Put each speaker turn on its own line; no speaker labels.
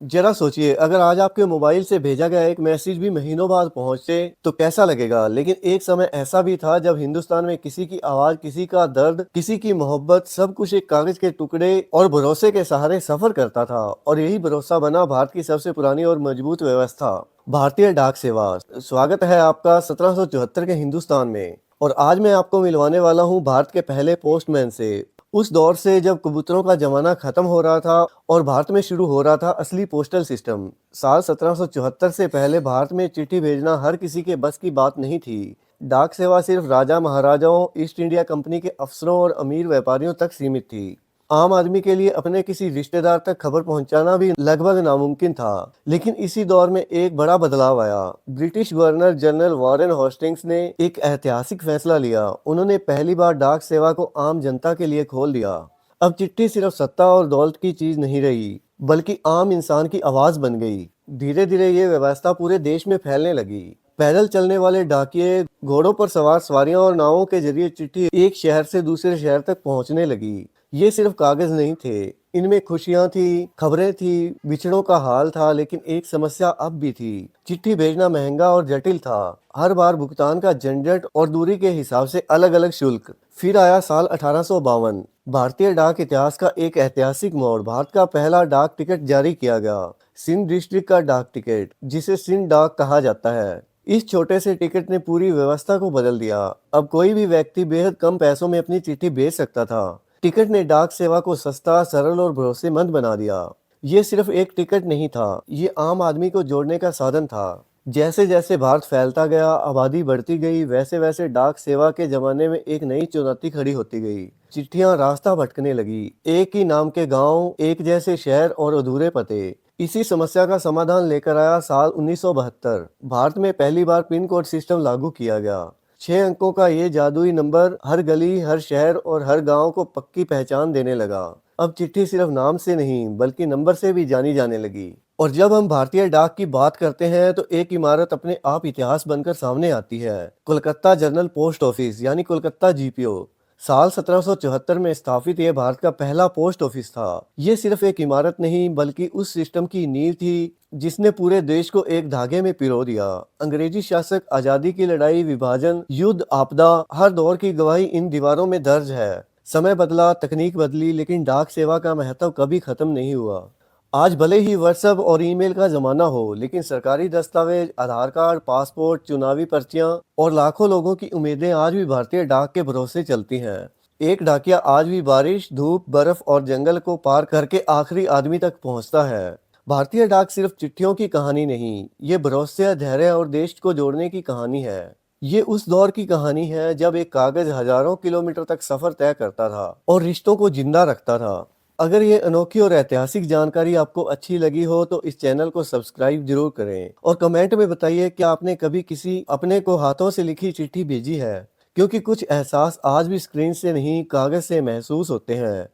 जरा सोचिए, अगर आज आपके मोबाइल से भेजा गया एक मैसेज भी महीनों बाद पहुंचे तो कैसा लगेगा। लेकिन एक समय ऐसा भी था जब हिंदुस्तान में किसी की आवाज, किसी का दर्द, किसी की मोहब्बत, सब कुछ एक कागज के टुकड़े और भरोसे के सहारे सफर करता था। और यही भरोसा बना भारत की सबसे पुरानी और मजबूत व्यवस्था, भारतीय डाक सेवा। स्वागत है आपका 1774 के हिंदुस्तान में। और आज मैं आपको मिलवाने वाला हूँ भारत के पहले पोस्टमैन से, उस दौर से जब कबूतरों का जमाना खत्म हो रहा था और भारत में शुरू हो रहा था असली पोस्टल सिस्टम। साल 1774 से पहले भारत में चिट्ठी भेजना हर किसी के बस की बात नहीं थी। डाक सेवा सिर्फ राजा महाराजाओं, ईस्ट इंडिया कंपनी के अफसरों और अमीर व्यापारियों तक सीमित थी। आम आदमी के लिए अपने किसी रिश्तेदार तक खबर पहुंचाना भी लगभग नामुमकिन था। लेकिन इसी दौर में एक बड़ा बदलाव आया। British governor general Warren hostings ने एक ऐतिहासिक फैसला लिया। उन्होंने पहली बार डाक सेवा को आम जनता के लिए खोल दिया। अब चिट्ठी सिर्फ सत्ता और दौलत की चीज नहीं रही, बल्कि आम इंसान की आवाज बन गई। धीरे धीरे ये व्यवस्था पूरे देश में फैलने लगी। पैदल चलने वाले डाकिये, घोड़ों पर सवार सवारियां और नावों के जरिए चिट्ठी एक शहर से दूसरे शहर तक पहुंचने लगी। ये सिर्फ कागज नहीं थे, इनमें खुशियां थी, खबरें थी, बिछड़ों का हाल था। लेकिन एक समस्या अब भी थी। चिट्ठी भेजना महंगा और जटिल था। हर बार भुगतान का झंझट और दूरी के हिसाब से अलग अलग शुल्क। फिर आया साल 1852। भारतीय डाक इतिहास का एक ऐतिहासिक मोड़। भारत का पहला डाक टिकट जारी किया गया, सिंध डिस्ट्रिक्ट का डाक टिकट, जिसे सिंध डाक कहा जाता है। इस छोटे से टिकट ने पूरी व्यवस्था को बदल दिया। अब कोई भी व्यक्ति बेहद कम पैसों में अपनी चिट्ठी भेज सकता था। टिकट ने डाक सेवा को सस्ता, सरल और भरोसेमंद बना दिया। ये सिर्फ एक टिकट नहीं था, ये आम आदमी को जोड़ने का साधन था। जैसे जैसे भारत फैलता गया, आबादी बढ़ती गई, वैसे वैसे डाक सेवा के जमाने में एक नई चुनौती खड़ी होती गई। चिट्ठियां रास्ता भटकने लगी। एक ही नाम के गांव, एक जैसे शहर और अधूरे पते। इसी समस्या का समाधान लेकर आया साल 1972। भारत में पहली बार पिन कोड सिस्टम लागू किया गया। 6 अंकों का ये जादुई नंबर हर गली, हर शहर और हर गांव को पक्की पहचान देने लगा। अब चिट्ठी सिर्फ नाम से नहीं, बल्कि नंबर से भी जानी जाने लगी। और जब हम भारतीय डाक की बात करते हैं तो एक इमारत अपने आप इतिहास बनकर सामने आती है। कोलकाता जनरल पोस्ट ऑफिस, यानी कोलकाता जीपीओ। साल 1774 में स्थापित यह भारत का पहला पोस्ट ऑफिस था। ये सिर्फ एक इमारत नहीं, बल्कि उस सिस्टम की नींव थी जिसने पूरे देश को एक धागे में पिरो दिया। अंग्रेजी शासक, आजादी की लड़ाई, विभाजन, युद्ध, आपदा, हर दौर की गवाही इन दीवारों में दर्ज है। समय बदला, तकनीक बदली, लेकिन डाक सेवा का महत्व कभी खत्म नहीं हुआ। आज भले ही व्हाट्सएप और ईमेल का जमाना हो, लेकिन सरकारी दस्तावेज, आधार कार्ड, पासपोर्ट, चुनावी पर्चियां और लाखों लोगों की उम्मीदें आज भी भारतीय डाक के भरोसे चलती हैं। एक डाकिया आज भी बारिश, धूप, बर्फ और जंगल को पार करके आखिरी आदमी तक पहुंचता है। भारतीय डाक सिर्फ चिट्ठियों की कहानी नहीं, ये भरोसे, धैर्य और देश को जोड़ने की कहानी है। ये उस दौर की कहानी है जब एक कागज हजारों किलोमीटर तक सफर तय करता था और रिश्तों को जिंदा रखता था। अगर ये अनोखी और ऐतिहासिक जानकारी आपको अच्छी लगी हो तो इस चैनल को सब्सक्राइब जरूर करें और कमेंट में बताइए कि आपने कभी किसी अपने को हाथों से लिखी चिट्ठी भेजी है, क्योंकि कुछ एहसास आज भी स्क्रीन से नहीं, कागज से महसूस होते हैं।